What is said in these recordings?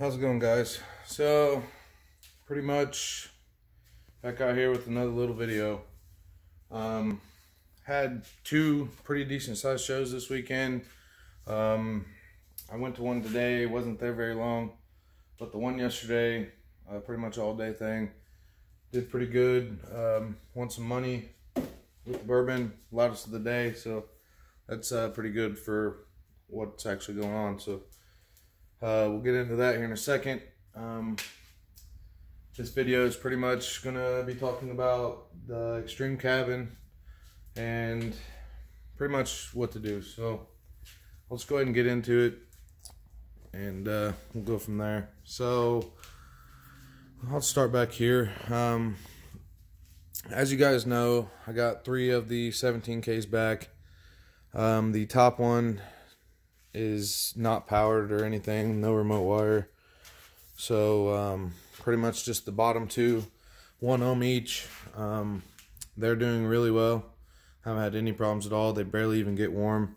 How's it going, guys? So pretty much back out here with another little video. Had two pretty decent sized shows this weekend. I went to one today, wasn't there very long, but the one yesterday, pretty much all day thing, did pretty good. Won some money with the bourbon, loudest of the day, so that's pretty good for what's actually going on. So we'll get into that here in a second. This video is pretty much gonna be talking about the extreme cabin and pretty much what to do. So let's go ahead and get into it, and we'll go from there. So I'll start back here. As you guys know, I got 3 of the 17Ks back. The top one is not powered or anything, no remote wire. So pretty much just the bottom 2, 1 ohm each. They're doing really well. Haven't had any problems at all. They barely even get warm.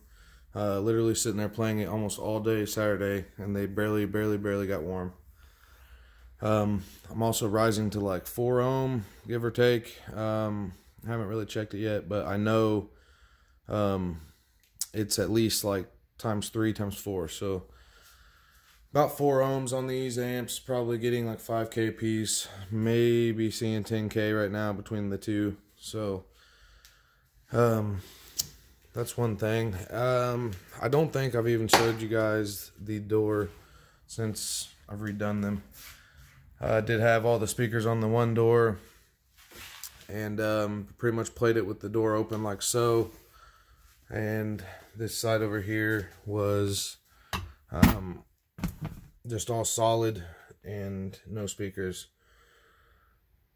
Literally sitting there playing it almost all day Saturday, and they barely got warm. I'm also rising to like 4 ohm, give or take. Haven't really checked it yet, but I know it's at least like times 3, times 4. So about 4 ohms on these amps, probably getting like 5K a piece, maybe seeing 10K right now between the two. So that's one thing. I don't think I've even showed you guys the door since I've redone them. I did have all the speakers on the one door, and pretty much played it with the door open like so. And this side over here was just all solid and no speakers.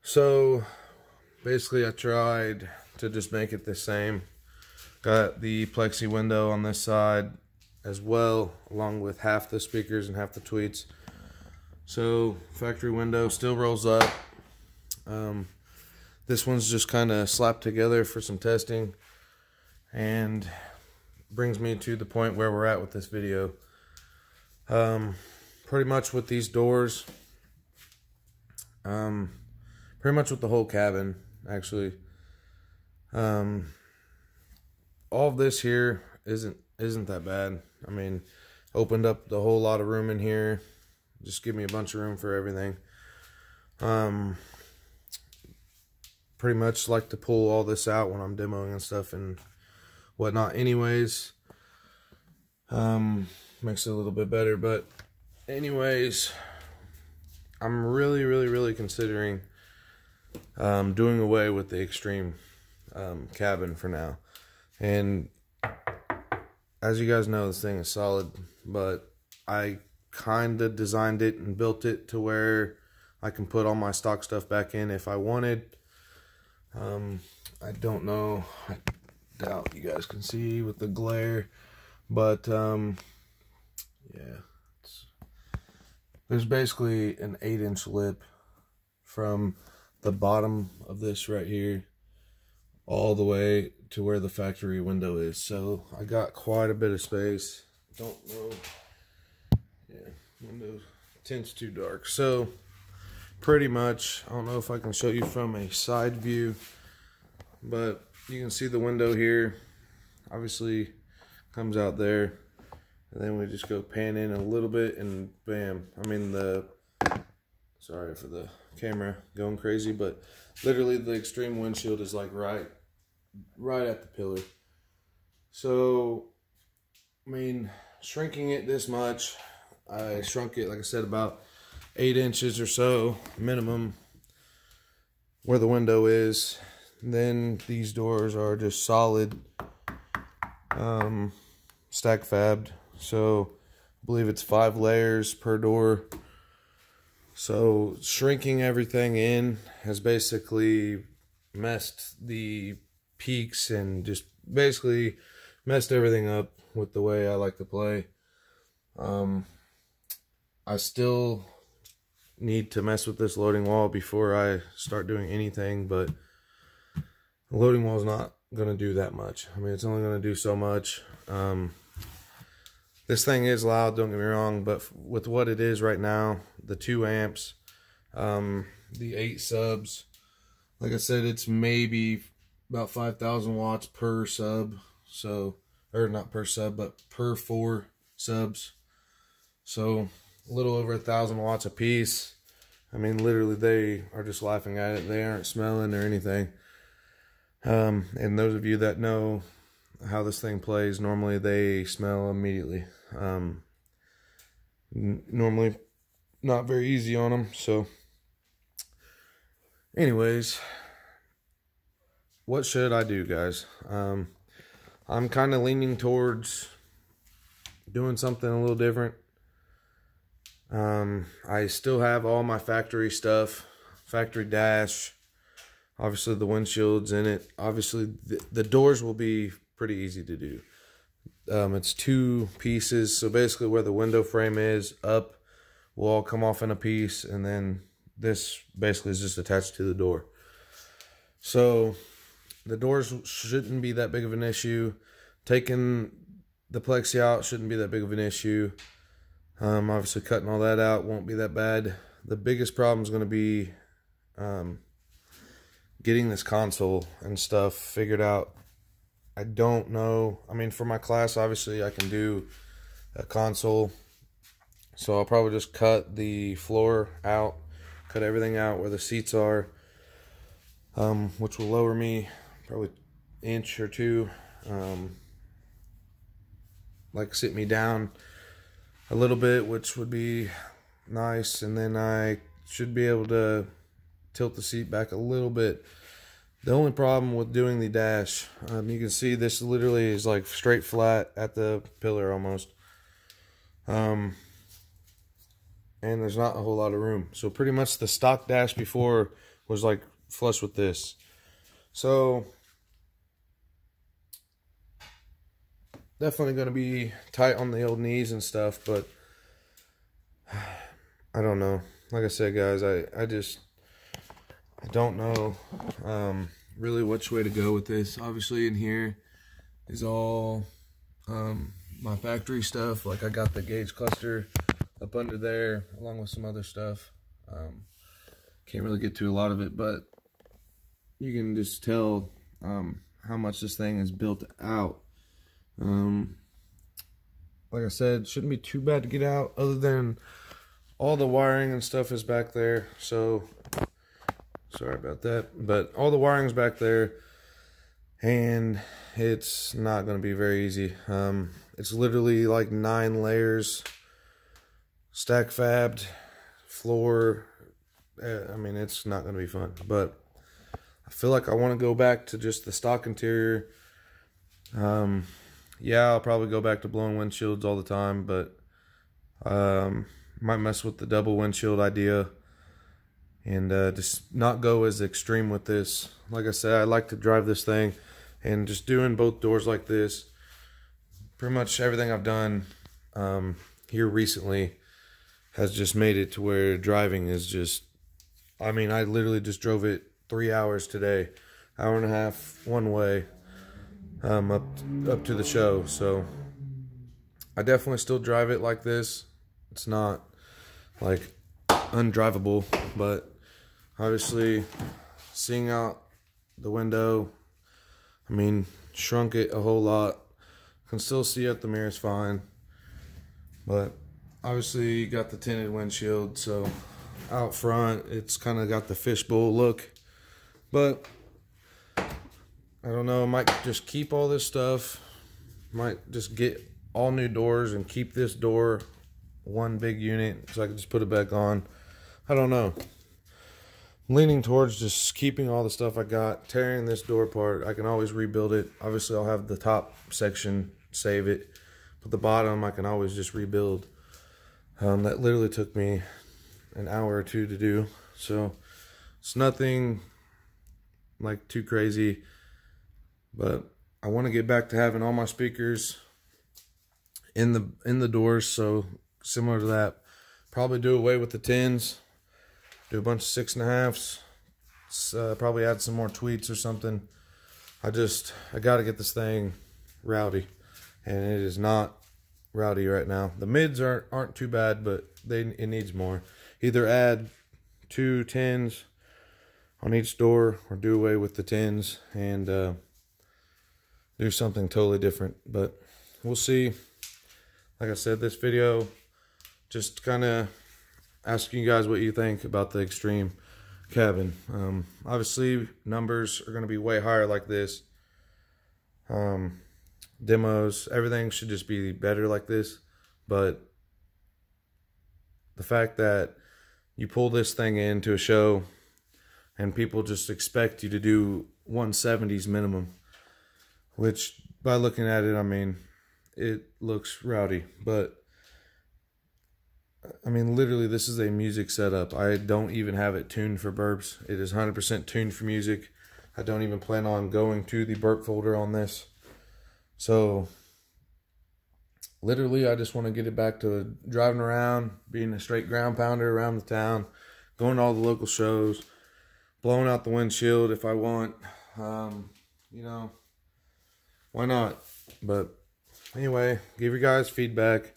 So basically I tried to just make it the same. Got the plexi window on this side as well, along with half the speakers and half the tweets. So factory window still rolls up. This one's just kind of slapped together for some testing, and brings me to the point where we're at with this video. Pretty much with these doors, pretty much with the whole cabin, actually. All of this here isn't that bad. I mean, opened up the whole lot of room in here. Just give me a bunch of room for everything. Pretty much like to pull all this out when I'm demoing and stuff and whatnot anyways. Makes it a little bit better, but anyways, I'm really considering doing away with the extreme cabin for now. And as you guys know, this thing is solid, but I kind of designed it and built it to where I can put all my stock stuff back in if I wanted. I don't know, I doubt you guys can see with the glare, but yeah, there's basically an 8-inch lip from the bottom of this right here all the way to where the factory window is. So I got quite a bit of space. Don't know, yeah, window tint's too dark. So pretty much, I don't know if I can show you from a side view, but you can see the window here obviously comes out there, and then we just go pan in a little bit and bam. I mean, sorry for the camera going crazy, but literally the extreme windshield is like right at the pillar. So I mean, shrinking it this much, I shrunk it, like I said, about 8 inches or so minimum where the window is. Then these doors are just solid stack fabbed, so I believe it's 5 layers per door. So shrinking everything in has basically messed the peaks and just basically messed everything up with the way I like to play. I still need to mess with this loading wall before I start doing anything, but the loading wall is not going to do that much. I mean, it's only going to do so much. This thing is loud, don't get me wrong, but with what it is right now, the 2 amps, the 8 subs, like I said, it's maybe about 5,000 watts per sub. So, or not per sub, but per 4 subs. So a little over 1,000 watts a piece. I mean, literally, they are just laughing at it. They aren't smelling or anything. And those of you that know how this thing plays, normally they smell immediately. Normally not very easy on them. So anyways, what should I do, guys? I'm kind of leaning towards doing something a little different. I still have all my factory stuff, factory dash, obviously the windshield's in it. Obviously the doors will be pretty easy to do. It's 2 pieces, so basically where the window frame is up will all come off in a piece, and then this basically is just attached to the door. So the doors shouldn't be that big of an issue. Taking the plexi out shouldn't be that big of an issue. Obviously cutting all that out won't be that bad. The biggest problem is going to be getting this console and stuff figured out. I don't know. I mean, for my class, obviously I can do a console. So I'll probably just cut the floor out, cut everything out where the seats are, which will lower me probably 1 inch or 2, like sit me down a little bit, which would be nice. And then I should be able to tilt the seat back a little bit. The only problem with doing the dash, you can see this literally is like straight flat at the pillar almost. And there's not a whole lot of room. So pretty much the stock dash before was like flush with this. So definitely going to be tight on the old knees and stuff, but I don't know. Like I said, guys, I don't know really which way to go with this. Obviously in here is all my factory stuff. Like I got the gauge cluster up under there along with some other stuff. Can't really get to a lot of it, but you can just tell how much this thing is built out. Like I said, shouldn't be too bad to get out, other than all the wiring and stuff is back there. So sorry about that, but all the wiring's back there, and it's not going to be very easy. It's literally like 9 layers, stack fabbed, floor. I mean, it's not going to be fun, but I feel like I want to go back to just the stock interior. Yeah, I'll probably go back to blowing windshields all the time, but might mess with the double windshield idea and just not go as extreme with this. Like I said, I like to drive this thing, and just doing both doors like this, pretty much everything I've done here recently has just made it to where driving is just, I mean, I literally just drove it 3 hours today, 1.5 hours one way, up to the show. So I definitely still drive it like this. It's not like undrivable, but obviously seeing out the window, I mean, shrunk it a whole lot. Can still see out the mirrors fine, but obviously you got the tinted windshield, so out front it's kind of got the fishbowl look. But I don't know, I might just keep all this stuff, might just get all new doors and keep this door one big unit so I can just put it back on. I don't know. I'm leaning towards just keeping all the stuff I got, tearing this door apart. I can always rebuild it. Obviously I'll have the top section, save it, but the bottom I can always just rebuild. That literally took me an hour or 2 to do, so it's nothing like too crazy. But I want to get back to having all my speakers in the doors, so similar to that. Probably do away with the 10s, do a bunch of 6.5s, probably add some more tweets or something. I got to get this thing rowdy, and it is not rowdy right now. The mids aren't too bad, but it needs more. Either add 2 tins on each door or do away with the tins and do something totally different. But we'll see. Like I said, this video just kind of asking you guys what you think about the Extreme cabin. Obviously numbers are going to be way higher like this. Demos, everything should just be better like this, but the fact that you pull this thing into a show and people just expect you to do 170s minimum, which by looking at it, I mean, it looks rowdy, but I mean, literally this is a music setup. I don't even have it tuned for burps. It is 100% tuned for music. I don't even plan on going to the burp folder on this. So literally I just want to get it back to driving around, being a straight ground pounder around the town, going to all the local shows, blowing out the windshield if I want. You know, why not? But anyway, give your guys feedback.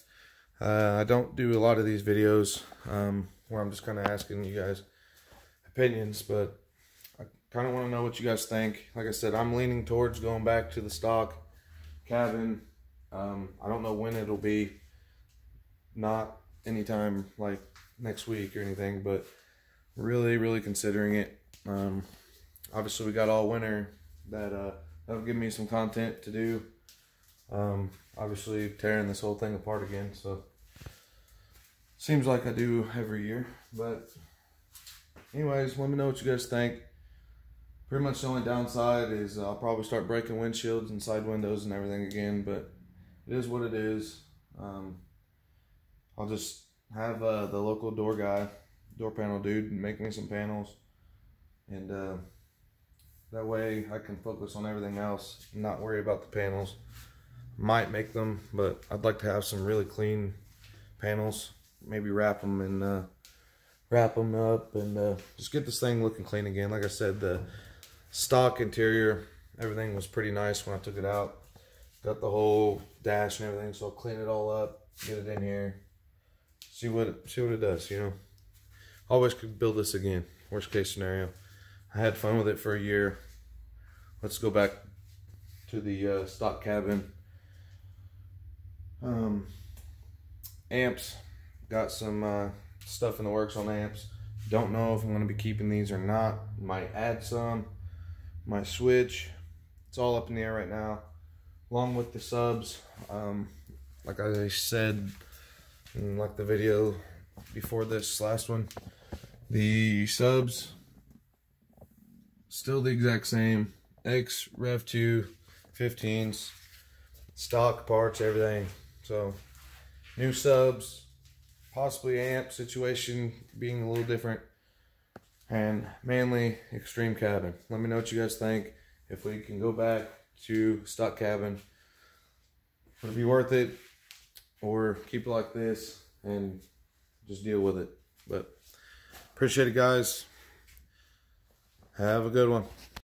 I don't do a lot of these videos where I'm just kind of asking you guys opinions, but I kind of want to know what you guys think. Like I said, I'm leaning towards going back to the stock cabin. I don't know when it'll be, not anytime like next week or anything, but really considering it. Obviously we got all winter that'll give me some content to do. Obviously tearing this whole thing apart again, so seems like I do every year. But anyways, let me know what you guys think. Pretty much the only downside is I'll probably start breaking windshields and side windows and everything again, but it is what it is. I'll just have the local door panel dude, make me some panels, and that way I can focus on everything else and not worry about the panels. Might make them, but I'd like to have some really clean panels. Maybe wrap them up and just get this thing looking clean again. Like I said, the stock interior, everything was pretty nice when I took it out. Got the whole dash and everything, so I'll clean it all up, get it in here, see what it does. You know, always could build this again. Worst case scenario. I had fun with it for a year. Let's go back to the stock cabin. Amps, got some stuff in the works on amps. Don't know if I'm going to be keeping these or not. Might add some, might switch. It's all up in the air right now, along with the subs. Like I said in like the video before this last one, the subs still the exact same. X Rev 2 15s, stock parts, everything. So new subs, possibly amp situation being a little different, and mainly Extreme cabin. Let me know what you guys think. If we can go back to stock cabin, would it be worth it, or keep it like this and just deal with it? But appreciate it, guys. Have a good one.